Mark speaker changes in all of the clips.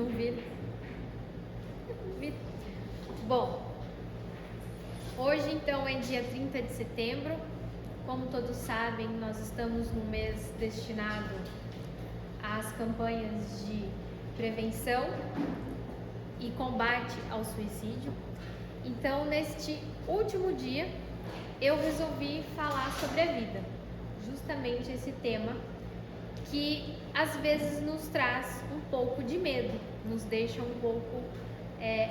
Speaker 1: Não vira. Vira. Bom, hoje então é dia 30 de setembro. Como todos sabem, nós estamos no mês destinado às campanhas de prevenção e combate ao suicídio. Então, neste último dia, eu resolvi falar sobre a vida, justamente esse tema que às vezes nos traz um pouco de medo, nos deixa um pouco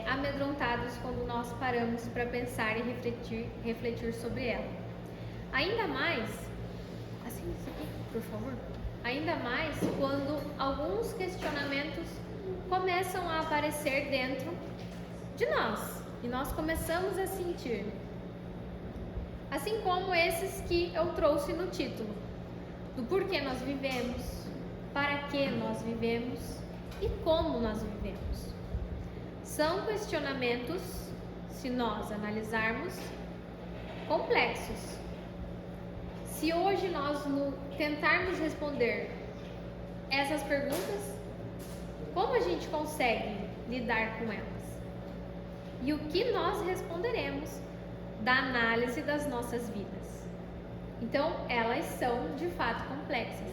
Speaker 1: amedrontados quando nós paramos para pensar e refletir sobre ela. Ainda mais, assim, por favor, ainda mais quando alguns questionamentos começam a aparecer dentro de nós e nós começamos a sentir, assim como esses que eu trouxe no título, do porquê nós vivemos, para que nós vivemos e como nós vivemos. São questionamentos, se nós analisarmos, complexos. Se hoje nós tentarmos responder essas perguntas, como a gente consegue lidar com elas? E o que nós responderemos da análise das nossas vidas? Então, elas são de fato complexas.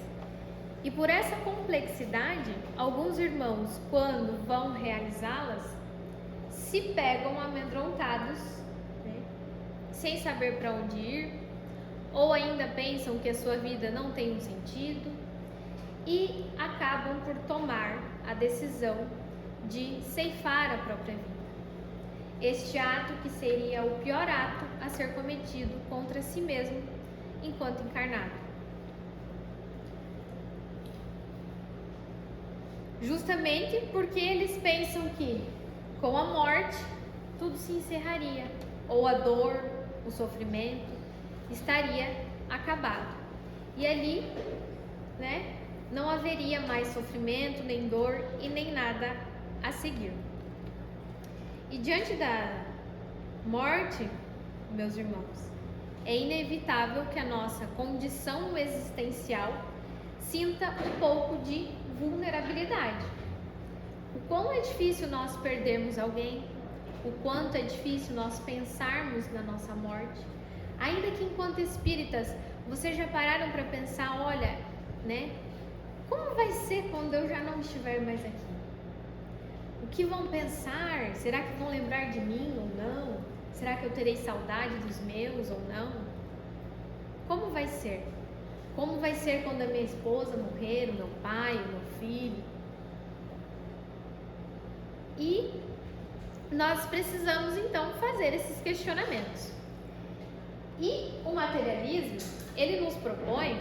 Speaker 1: E por essa complexidade, alguns irmãos, quando vão realizá-las, se pegam amedrontados, né? Sem saber para onde ir, ou ainda pensam que a sua vida não tem um sentido e acabam por tomar a decisão de ceifar a própria vida. Este ato que seria o pior ato a ser cometido contra si mesmo enquanto encarnado. Justamente porque eles pensam que com a morte tudo se encerraria, ou a dor, o sofrimento estaria acabado. E ali, né, não haveria mais sofrimento, nem dor e nem nada a seguir. E diante da morte, meus irmãos, é inevitável que a nossa condição existencial sinta um pouco de vulnerabilidade. O quão é difícil nós perdermos alguém, o quanto é difícil nós pensarmos na nossa morte. Ainda que enquanto espíritas, vocês já pararam para pensar, olha, né, como vai ser quando eu já não estiver mais aqui? O que vão pensar? Será que vão lembrar de mim ou não? Será que eu terei saudade dos meus ou não? Como vai ser? Como vai ser quando a minha esposa morrer, o meu pai, o meu filho? E nós precisamos então fazer esses questionamentos. E o materialismo, ele nos propõe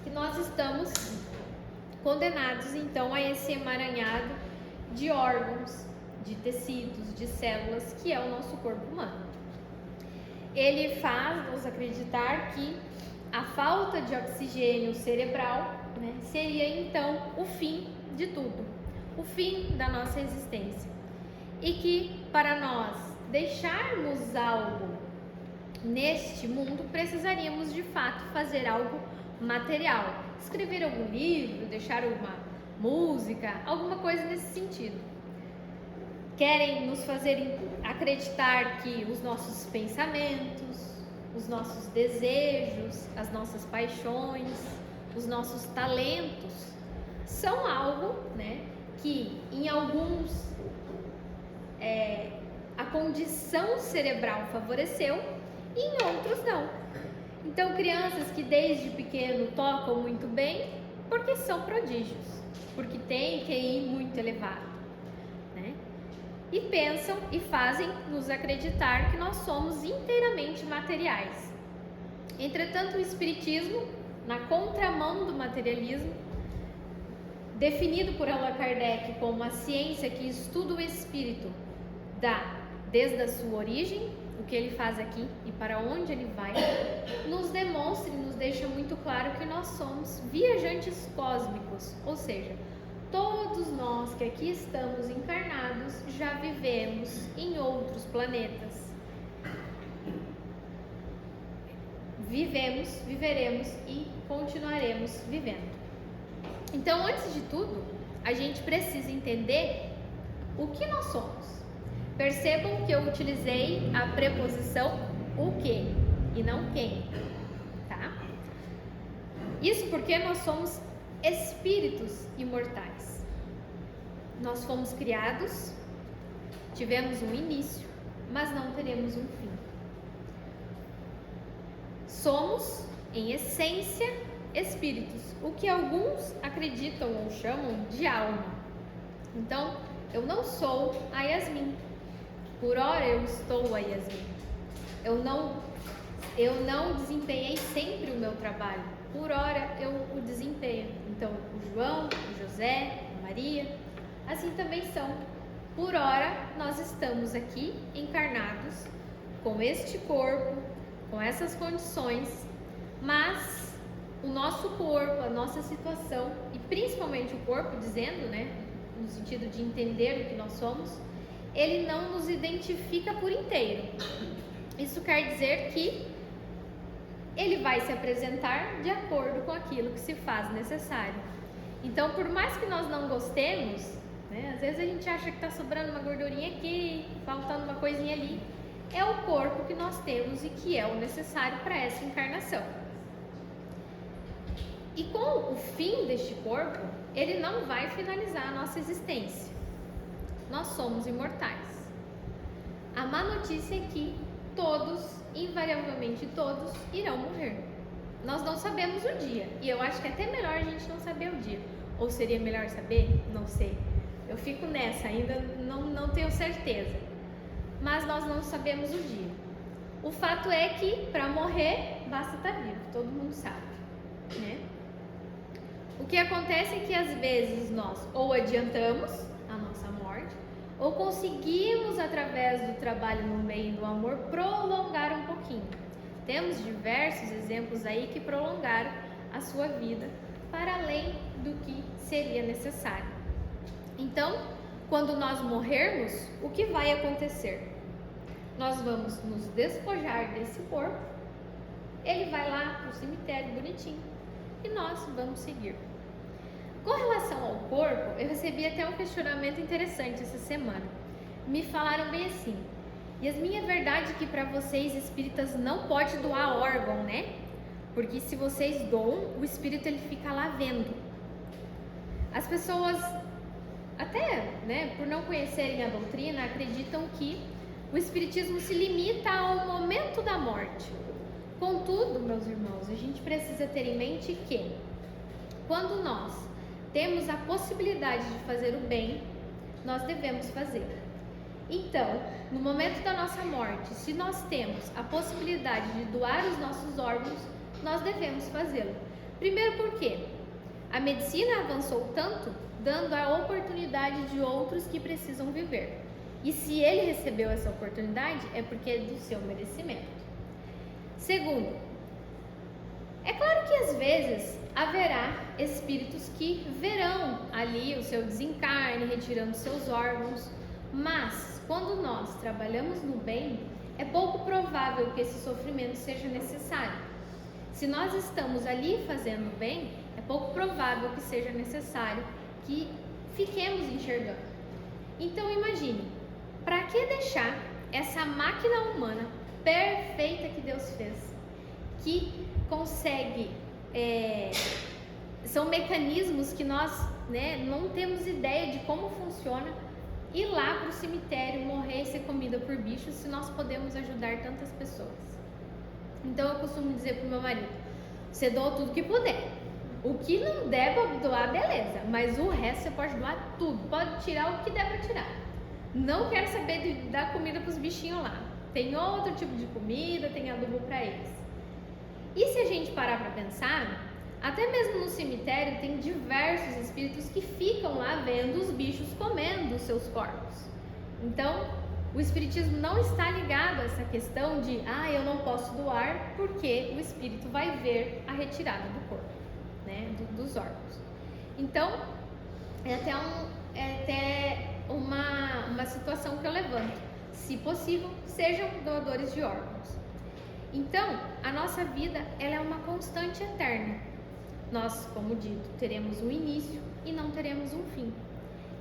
Speaker 1: que nós estamos condenados então a esse emaranhado de órgãos, de tecidos, de células, que é o nosso corpo humano. Ele faz-nos acreditar que a falta de oxigênio cerebral, né, seria então o fim de tudo, o fim da nossa existência. E que para nós deixarmos algo neste mundo, precisaríamos de fato fazer algo material. Escrever algum livro, deixar alguma música, alguma coisa nesse sentido. Querem nos fazer acreditar que os nossos pensamentos, os nossos desejos, as nossas paixões, os nossos talentos são algo, né, que em alguns a condição cerebral favoreceu e em outros não. Então, crianças que desde pequeno tocam muito bem, porque são prodígios, porque têm QI muito elevado, né? E pensam e fazem nos acreditar que nós somos inteiramente materiais. Entretanto, o Espiritismo, na contramão do materialismo, definido por Allan Kardec como a ciência que estuda o espírito desde a sua origem, o que ele faz aqui e para onde ele vai, nos demonstra e nos deixa muito claro que nós somos viajantes cósmicos, ou seja, todos nós que aqui estamos encarnados já vivemos em outros planetas. Vivemos, viveremos e continuaremos vivendo. Então, antes de tudo, a gente precisa entender o que nós somos. Percebam que eu utilizei a preposição o que e não quem, tá? Isso porque nós somos espíritos imortais. Nós fomos criados, tivemos um início, mas não teremos um fim. Somos, em essência, espíritos, o que alguns acreditam ou chamam de alma. Então, eu não sou a Yasmin. Por hora eu estou a Yasmin. Eu não desempenhei sempre o meu trabalho. Por hora eu o desempenho. Então, o João, o José, a Maria, assim também são. Por hora nós estamos aqui encarnados com este corpo, com essas condições, mas o nosso corpo, a nossa situação, e principalmente o corpo, dizendo, né, no sentido de entender o que nós somos, ele não nos identifica por inteiro. Isso quer dizer que ele vai se apresentar de acordo com aquilo que se faz necessário. Então, por mais que nós não gostemos, né, às vezes a gente acha que está sobrando uma gordurinha aqui, faltando uma coisinha ali, é o corpo que nós temos e que é o necessário para essa encarnação. E com o fim deste corpo, ele não vai finalizar a nossa existência. Nós somos imortais. A má notícia é que todos, invariavelmente todos, irão morrer. Nós não sabemos o dia, e eu acho que é até melhor a gente não saber o dia. Ou seria melhor saber? Não sei. Eu fico nessa, ainda não tenho certeza. Mas nós não sabemos o dia. O fato é que para morrer basta estar vivo, todo mundo sabe, né? O que acontece é que às vezes nós ou adiantamos a nossa morte, ou conseguimos, através do trabalho no bem e do amor, prolongar um pouquinho. Temos diversos exemplos aí que prolongaram a sua vida para além do que seria necessário. Então, quando nós morrermos, o que vai acontecer? Nós vamos nos despojar desse corpo, ele vai lá para o cemitério bonitinho e nós vamos seguir. Com relação ao corpo, eu recebi até um questionamento interessante essa semana. Me falaram bem assim: Yasmin, é verdade que para vocês espíritas não pode doar órgão, né? Porque se vocês doam, o espírito ele fica lá vendo. As pessoas, até, né, por não conhecerem a doutrina, acreditam que o espiritismo se limita ao momento da morte. Contudo, meus irmãos, a gente precisa ter em mente que quando nós temos a possibilidade de fazer o bem, nós devemos fazer. Então, no momento da nossa morte, se nós temos a possibilidade de doar os nossos órgãos, nós devemos fazê-lo. Primeiro porque a medicina avançou tanto, dando a oportunidade de outros que precisam viver. E se ele recebeu essa oportunidade, é porque é do seu merecimento. Segundo, é claro que às vezes haverá espíritos que verão ali o seu desencarne, retirando seus órgãos, mas quando nós trabalhamos no bem, é pouco provável que esse sofrimento seja necessário. Se nós estamos ali fazendo bem, é pouco provável que seja necessário que fiquemos enxergando. Então imagine, para que deixar essa máquina humana perfeita que Deus fez, que consegue, são mecanismos que nós, né, não temos ideia de como funciona, ir lá para o cemitério, morrer e ser comida por bichos, se nós podemos ajudar tantas pessoas. Então eu costumo dizer para o meu marido: você doa tudo que puder, o que não der para doar, beleza, mas o resto você pode doar tudo, pode tirar o que der para tirar. Não quero saber de dar comida para os bichinhos lá, tem outro tipo de comida, tem adubo para eles. E se a gente parar para pensar, até mesmo no cemitério tem diversos espíritos que ficam lá vendo os bichos comendo os seus corpos. Então, o espiritismo não está ligado a essa questão de eu não posso doar porque o espírito vai ver a retirada do corpo, né, dos órgãos. Então, é até uma situação que eu levanto. Se possível, sejam doadores de órgãos. Então, a nossa vida ela é uma constante eterna. Nós, como dito, teremos um início e não teremos um fim.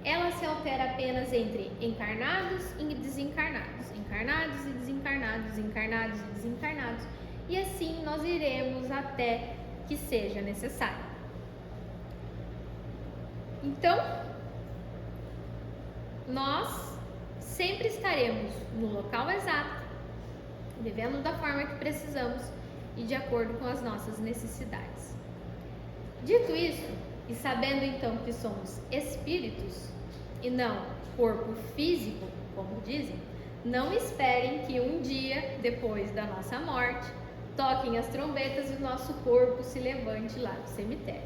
Speaker 1: Ela se altera apenas entre encarnados e desencarnados, encarnados e desencarnados, encarnados e desencarnados, e assim nós iremos até que seja necessário. Então, nós sempre estaremos no local exato, vivendo da forma que precisamos e de acordo com as nossas necessidades. Dito isso, e sabendo então que somos espíritos e não corpo físico, como dizem, não esperem que um dia depois da nossa morte toquem as trombetas e o nosso corpo se levante lá do cemitério.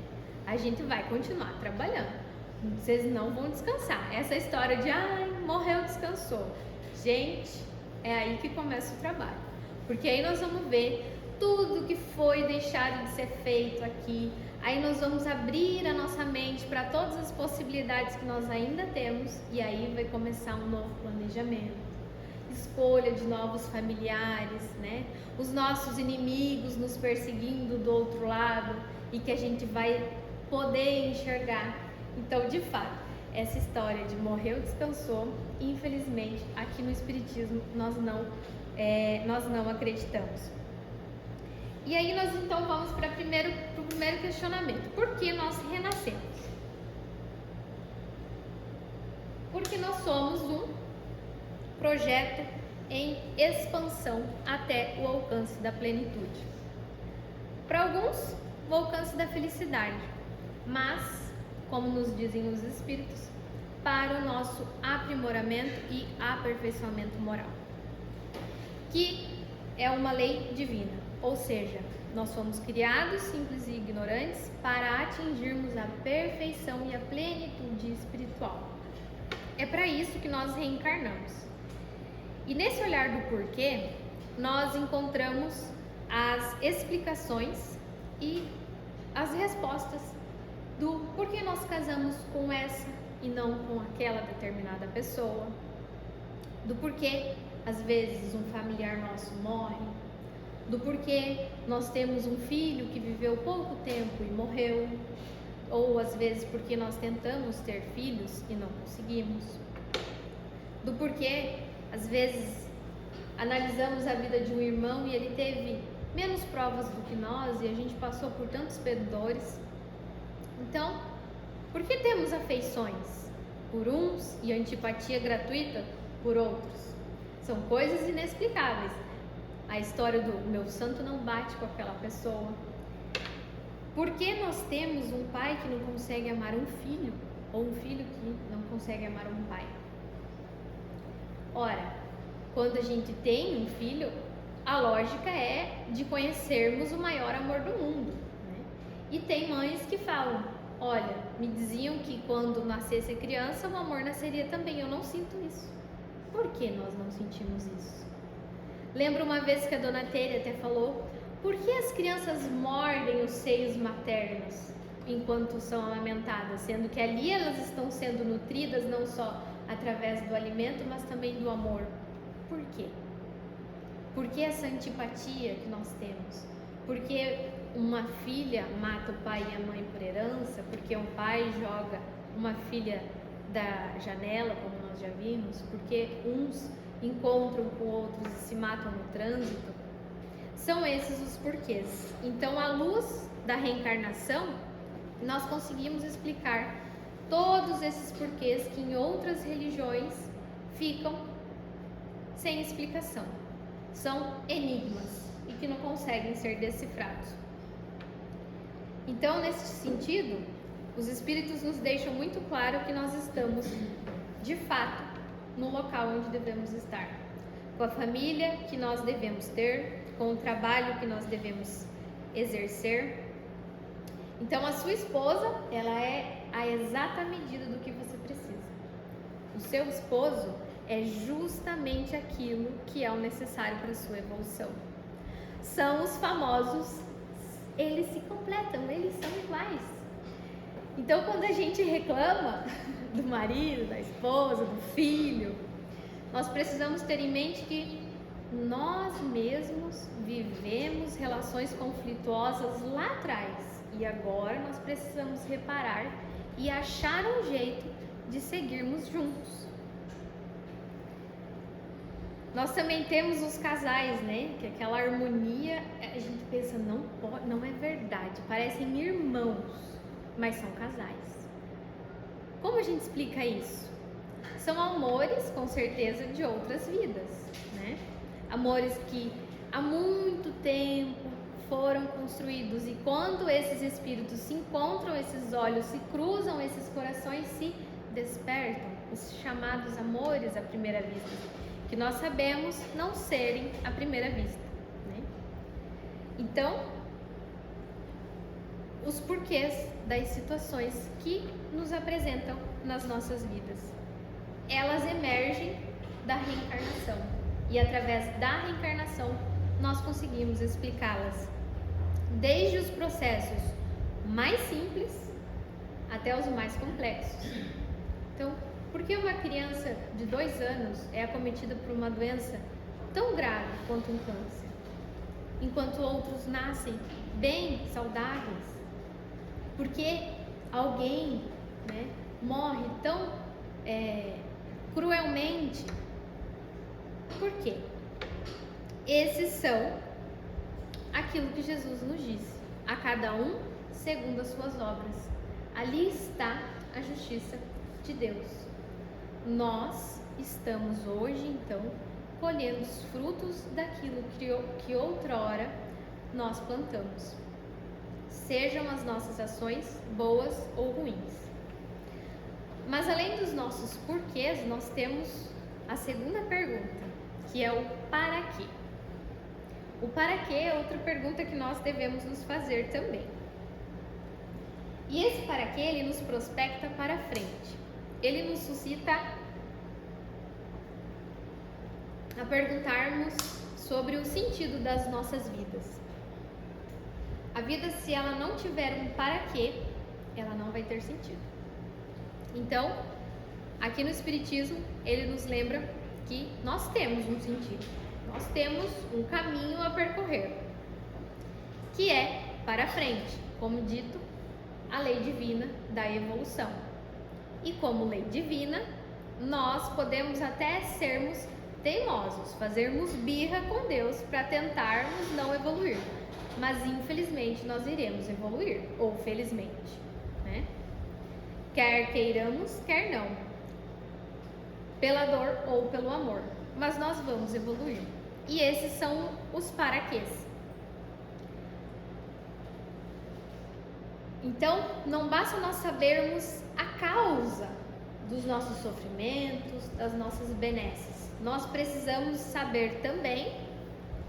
Speaker 1: A gente vai continuar trabalhando. Vocês não vão descansar. Essa história de morreu, descansou. Gente, é aí que começa o trabalho. Porque aí nós vamos ver tudo que foi deixado de ser feito aqui. Aí nós vamos abrir a nossa mente para todas as possibilidades que nós ainda temos. E aí vai começar um novo planejamento. Escolha de novos familiares, né? Os nossos inimigos nos perseguindo do outro lado e que a gente vai poder enxergar. Então, de fato, essa história de morreu, descansou, infelizmente, aqui no Espiritismo nós não acreditamos. E aí nós então vamos para o primeiro questionamento. Por que nós renascemos? Porque nós somos um projeto em expansão até o alcance da plenitude. Para alguns, o alcance da felicidade, mas, como nos dizem os espíritos, para o nosso aprimoramento e aperfeiçoamento moral, que é uma lei divina, ou seja, nós fomos criados simples e ignorantes para atingirmos a perfeição e a plenitude espiritual. É para isso que nós reencarnamos. E nesse olhar do porquê, nós encontramos as explicações e as respostas do porquê nós casamos com essa e não com aquela determinada pessoa, do porquê às vezes um familiar nosso morre, do porquê nós temos um filho que viveu pouco tempo e morreu, ou às vezes porque nós tentamos ter filhos e não conseguimos, do porquê às vezes analisamos a vida de um irmão e ele teve menos provas do que nós e a gente passou por tantos dores. Então, por que temos afeições por uns e antipatia gratuita por outros? São coisas inexplicáveis. A história do meu santo não bate com aquela pessoa. Por que nós temos um pai que não consegue amar um filho? Ou um filho que não consegue amar um pai? Ora, quando a gente tem um filho, a lógica é de conhecermos o maior amor do mundo, né? E tem mães que falam, olha, me diziam que quando nascesse criança o amor nasceria também, eu não sinto isso. Por que nós não sentimos isso? Lembro uma vez que a dona Tere até falou, por que as crianças mordem os seios maternos enquanto são amamentadas, sendo que ali elas estão sendo nutridas não só através do alimento, mas também do amor? Por quê? Por que essa antipatia que nós temos? Porque uma filha mata o pai e a mãe por herança? Porque um pai joga uma filha da janela, como nós já vimos? Porque uns encontram com outros e se matam no trânsito? São esses os porquês. Então, à luz da reencarnação, nós conseguimos explicar todos esses porquês que em outras religiões ficam sem explicação. São enigmas e que não conseguem ser decifrados. Então, nesse sentido, os espíritos nos deixam muito claro que nós estamos, de fato, no local onde devemos estar, com a família que nós devemos ter, com o trabalho que nós devemos exercer. Então, a sua esposa, ela é a exata medida do que você precisa. O seu esposo é justamente aquilo que é o necessário para a sua evolução. São os famosos, eles se completam, eles são iguais. Então, quando a gente reclama do marido, da esposa, do filho, nós precisamos ter em mente que nós mesmos vivemos relações conflituosas lá atrás E agora nós precisamos reparar e achar um jeito de seguirmos juntos. Nós também temos os casais, né? Que aquela harmonia, a gente pensa, não é verdade, parecem irmãos, mas são casais. Como a gente explica isso? São amores, com certeza, de outras vidas, né? Amores que há muito tempo foram construídos, e quando esses espíritos se encontram, esses olhos se cruzam, esses corações se despertam, os chamados amores à primeira vista, que nós sabemos não serem à primeira vista, né? Então, os porquês das situações que nos apresentam nas nossas vidas, elas emergem da reencarnação, e através da reencarnação nós conseguimos explicá-las, desde os processos mais simples até os mais complexos. Então, por que uma criança de 2 anos é acometida por uma doença tão grave quanto um câncer, enquanto outros nascem bem saudáveis? Por que alguém, né, morre tão cruelmente? Por quê? Esses são aquilo que Jesus nos disse: a cada um segundo as suas obras. Ali está a justiça de Deus. Nós estamos hoje, então, colhendo os frutos daquilo que outrora nós plantamos, sejam as nossas ações boas ou ruins. Mas além dos nossos porquês, nós temos a segunda pergunta, que é o para quê. O para quê é outra pergunta que nós devemos nos fazer também. E esse para quê, ele nos prospecta para frente. Ele nos suscita a perguntarmos sobre o sentido das nossas vidas. A vida, se ela não tiver um para quê, ela não vai ter sentido. Então, aqui no Espiritismo, ele nos lembra que nós temos um sentido, nós temos um caminho a percorrer, que é para frente, como dito, a lei divina da evolução. E como lei divina, nós podemos até sermos teimosos, fazermos birra com Deus para tentarmos não evoluir, mas infelizmente nós iremos evoluir, ou felizmente, né? Quer queiramos, quer não, pela dor ou pelo amor, mas nós vamos evoluir. E esses são os paraquês. Então, não basta nós sabermos a causa dos nossos sofrimentos, das nossas benesses. Nós precisamos saber também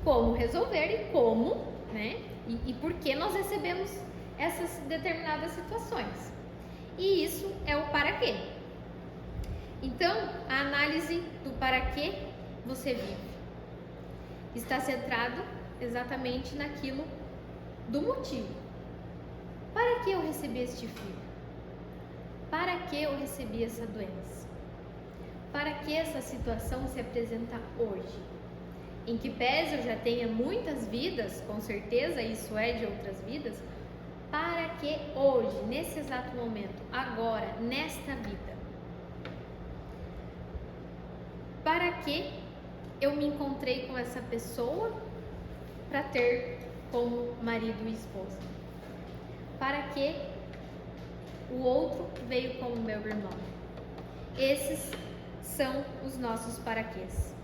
Speaker 1: como resolver e como, né? E por que nós recebemos essas determinadas situações. E isso é o para quê. Então, a análise do para que você vive está centrado exatamente naquilo do motivo. Para que eu recebi este filho? Para que eu recebi essa doença? Para que essa situação se apresenta hoje? Em que pese eu já tenha muitas vidas, com certeza isso é de outras vidas, para que hoje, nesse exato momento, agora, nesta vida? Para que eu me encontrei com essa pessoa para ter como marido e esposa? Para que o outro veio como meu irmão? Esses são os nossos paraquês.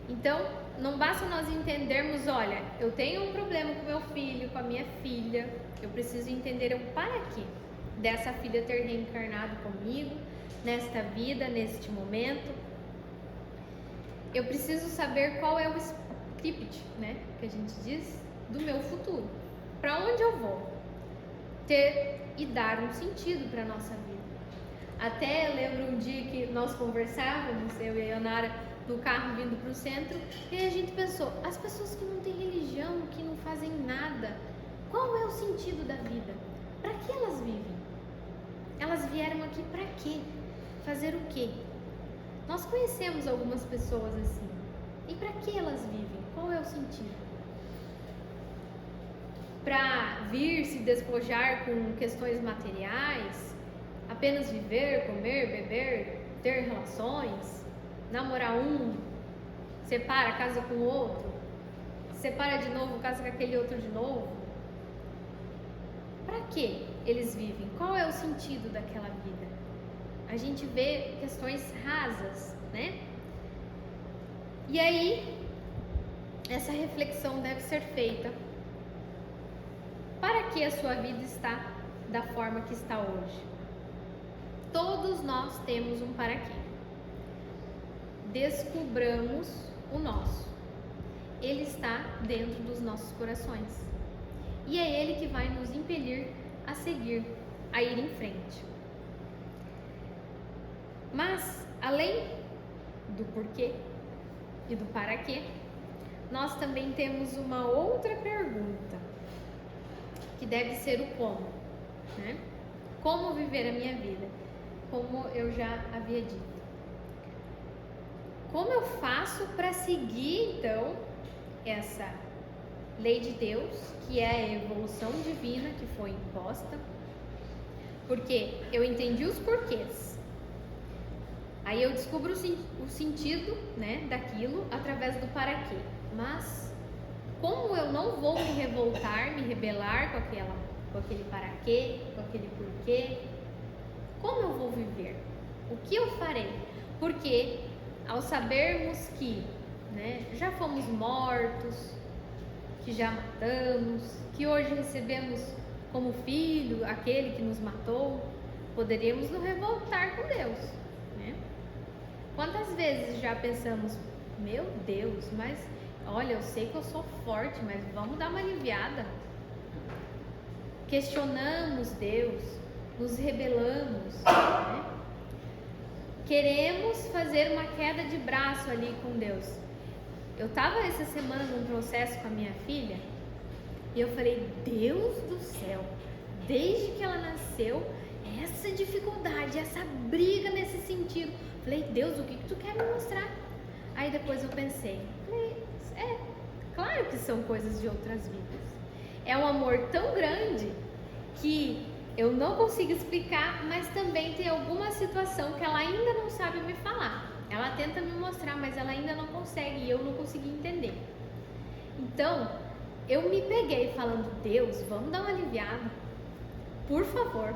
Speaker 1: Então, não basta nós entendermos, olha, eu tenho um problema com meu filho, com a minha filha, eu preciso entender o para quê dessa filha ter reencarnado comigo, nesta vida, neste momento. Eu preciso saber qual é o script, né, que a gente diz, do meu futuro. Para onde eu vou? Ter e dar um sentido para a nossa vida. Até eu lembro um dia que nós conversávamos, eu e a Ionara, no carro vindo para o centro, e a gente pensou, as pessoas que não têm religião, que não fazem nada, qual é o sentido da vida? Para que elas vivem? Elas vieram aqui para quê? Fazer o quê? Nós conhecemos algumas pessoas assim. E para que elas vivem? Qual é o sentido? para vir se despojar com questões materiais, apenas viver, comer, beber, ter relações, namorar um, separa, casa com o outro, separa de novo, casa com aquele outro de novo. Para que eles vivem? Qual é o sentido daquela vida? A gente vê questões rasas, né? E aí, essa reflexão deve ser feita. Para que a sua vida está da forma que está hoje? Todos nós temos um para quê. Descubramos o nosso. Ele está dentro dos nossos corações. E é ele que vai nos impelir a seguir, a ir em frente. Mas, além do porquê e do para quê, nós também temos uma outra pergunta, que deve ser o como, né? Como viver a minha vida? Como eu já havia dito. Como eu faço para seguir, então, essa lei de Deus, que é a evolução divina que foi imposta? Porque eu entendi os porquês. Aí eu descubro o sentido, né, daquilo através do para quê. Mas como eu não vou me revoltar, me rebelar com aquele para quê, com aquele porquê? Como eu vou viver? O que eu farei? Porque ao sabermos que, né, já fomos mortos, que já matamos, que hoje recebemos como filho aquele que nos matou, poderíamos nos revoltar com Deus, né? Quantas vezes já pensamos, meu Deus, mas olha, eu sei que eu sou forte, mas vamos dar uma aliviada. Questionamos Deus, nos rebelamos, né? Queremos fazer uma queda de braço ali com Deus. Eu estava essa semana num processo com a minha filha e eu falei, Deus do céu, desde que ela nasceu, essa dificuldade, essa briga nesse sentido. Falei, Deus, o que tu quer me mostrar? Aí depois eu pensei, claro que são coisas de outras vidas. É um amor tão grande que eu não consigo explicar, mas também tem alguma situação que ela ainda não sabe me falar. Ela tenta me mostrar, mas ela ainda não consegue e eu não consegui entender. Então, eu me peguei falando, Deus, vamos dar uma aliviada, por favor.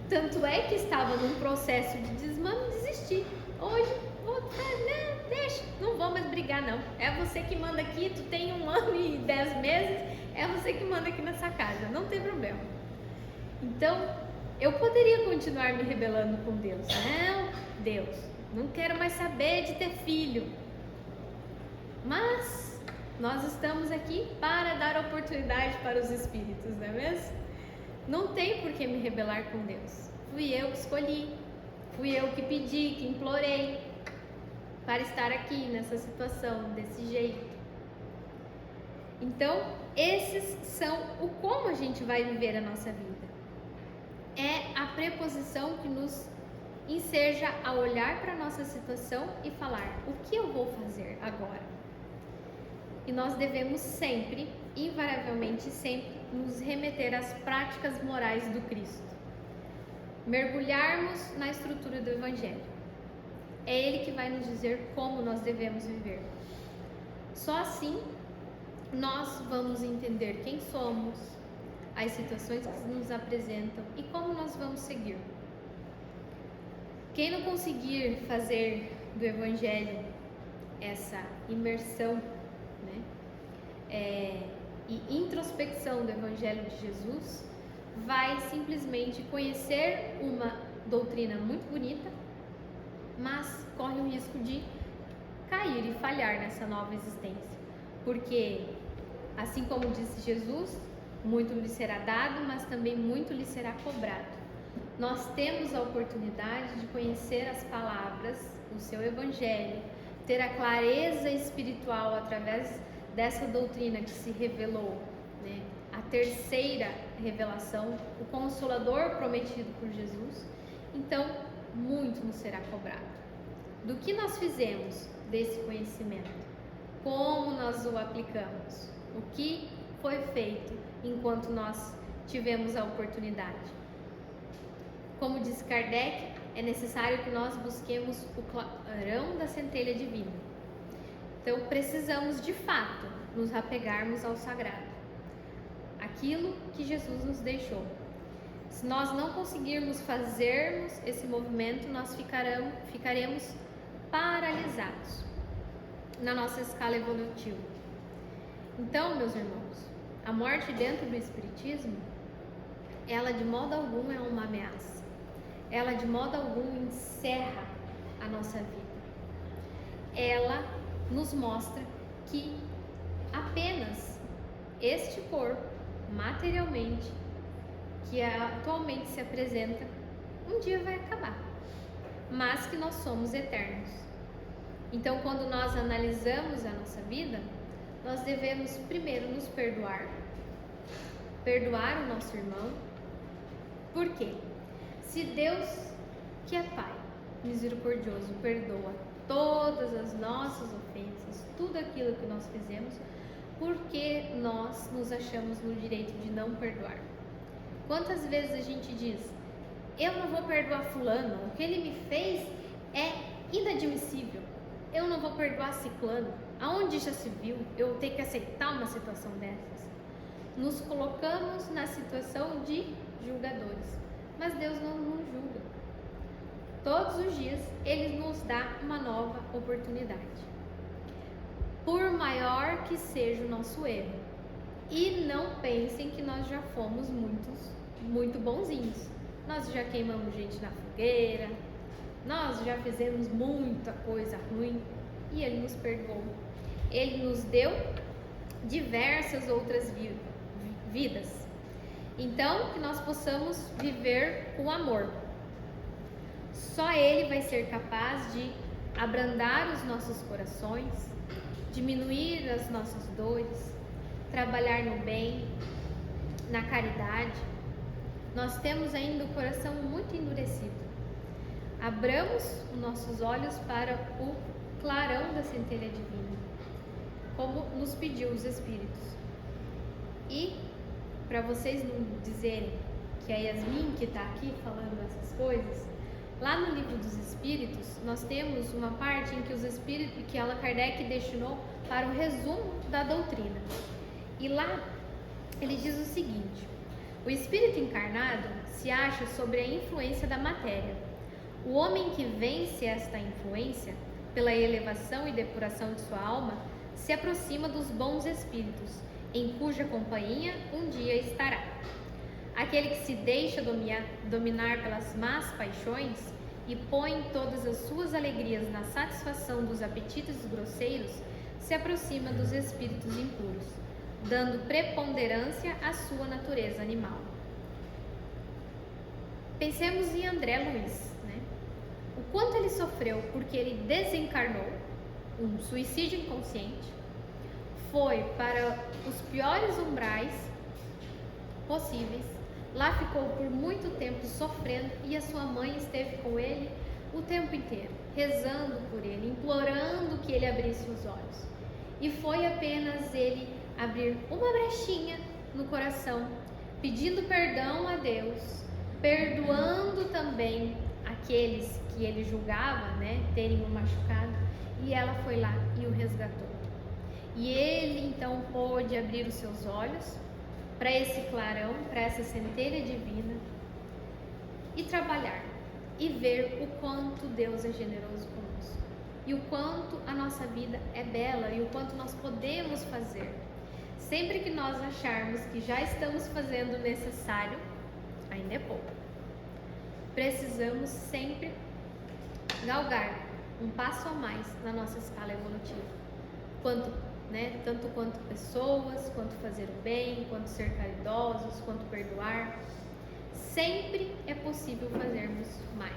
Speaker 1: Tanto é que estava num processo de desmame e desisti. Hoje, deixa, não vou mais brigar não. É você que manda aqui, tu tem 1 ano e 10 meses, é você que manda aqui nessa casa, não tem problema. Então, eu poderia continuar me rebelando com Deus. Não, Deus, não quero mais saber de ter filho. Mas nós estamos aqui para dar oportunidade para os espíritos, não é mesmo? Não tem por que me rebelar com Deus. Fui eu que escolhi, fui eu que pedi, que implorei para estar aqui nessa situação, desse jeito. Então, esses são o como a gente vai viver a nossa vida. É a preposição que nos enseja a olhar para a nossa situação e falar, o que eu vou fazer agora? E nós devemos sempre, invariavelmente sempre, nos remeter às práticas morais do Cristo. Mergulharmos na estrutura do Evangelho. É Ele que vai nos dizer como nós devemos viver. Só assim nós vamos entender quem somos, as situações que nos apresentam e como nós vamos seguir. Quem não conseguir fazer do Evangelho essa imersão, né, e introspecção do Evangelho de Jesus, vai simplesmente conhecer uma doutrina muito bonita, mas corre o risco de cair e falhar nessa nova existência. Porque, assim como disse Jesus, muito lhe será dado, mas também muito lhe será cobrado. Nós temos a oportunidade de conhecer as palavras, o seu Evangelho, ter a clareza espiritual através dessa doutrina que se revelou, né? A terceira revelação, o Consolador prometido por Jesus. Então, muito nos será cobrado. Do que nós fizemos desse conhecimento? Como nós o aplicamos? O que foi feito enquanto nós tivemos a oportunidade. Como disse Kardec, é necessário que nós busquemos o clarão da centelha divina. Então, precisamos de fato nos apegarmos ao sagrado, aquilo que Jesus nos deixou. Se nós não conseguirmos fazermos esse movimento, nós ficaremos paralisados na nossa escala evolutiva. Então, meus irmãos, a morte dentro do Espiritismo, ela de modo algum é uma ameaça. Ela de modo algum encerra a nossa vida. Ela nos mostra que apenas este corpo, materialmente, que atualmente se apresenta, um dia vai acabar, mas que nós somos eternos. Então, quando nós analisamos a nossa vida, nós devemos primeiro nos perdoar o nosso irmão. Por quê? Se Deus, que é Pai misericordioso, perdoa todas as nossas ofensas, tudo aquilo que nós fizemos, por que nós nos achamos no direito de não perdoar? Quantas vezes a gente diz, eu não vou perdoar fulano, o que ele me fez é inadmissível, eu não vou perdoar ciclano, aonde já se viu eu ter que aceitar uma situação dessas? Nos colocamos na situação de julgadores, mas Deus não nos julga. Todos os dias Ele nos dá uma nova oportunidade, por maior que seja o nosso erro. E não pensem que nós já fomos muito bonzinhos. Nós já queimamos gente na fogueira, nós já fizemos muita coisa ruim e Ele nos perdoou. Ele nos deu diversas outras vidas. Então, que nós possamos viver com amor. Só Ele vai ser capaz de abrandar os nossos corações, diminuir as nossas dores, trabalhar no bem, na caridade. Nós temos ainda o coração muito endurecido. Abramos os nossos olhos para o clarão da centelha divina, como nos pediu os Espíritos. E, para vocês não dizerem que é Yasmin que está aqui falando essas coisas, lá no Livro dos Espíritos, nós temos uma parte em que os Espíritos, que Allan Kardec destinou para o resumo da doutrina. E lá ele diz o seguinte: o espírito encarnado se acha sobre a influência da matéria. O homem que vence esta influência, pela elevação e depuração de sua alma, se aproxima dos bons espíritos, em cuja companhia um dia estará. Aquele que se deixa dominar pelas más paixões e põe todas as suas alegrias na satisfação dos apetites grosseiros, se aproxima dos espíritos impuros, dando preponderância à sua natureza animal. Pensemos em André Luiz, né? O quanto ele sofreu porque ele desencarnou, um suicídio inconsciente, foi para os piores umbrais possíveis, lá ficou por muito tempo sofrendo e a sua mãe esteve com ele o tempo inteiro, rezando por ele, implorando que ele abrisse os olhos. E foi apenas ele abrir uma brechinha no coração, pedindo perdão a Deus, perdoando também aqueles que ele julgava, né, terem o machucado, e ela foi lá e o resgatou. E ele então pôde abrir os seus olhos para esse clarão, para essa centelha divina e trabalhar e ver o quanto Deus é generoso conosco e o quanto a nossa vida é bela e o quanto nós podemos fazer. Sempre que nós acharmos que já estamos fazendo o necessário, ainda é pouco. Precisamos sempre galgar um passo a mais na nossa escala evolutiva. Tanto quanto pessoas, quanto fazer o bem, quanto ser caridosos, quanto perdoar. Sempre é possível fazermos mais.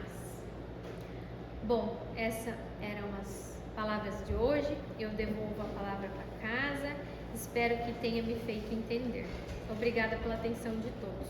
Speaker 1: Bom, essas eram as palavras de hoje. Eu devolvo a palavra para casa. Espero que tenha me feito entender. Obrigada pela atenção de todos.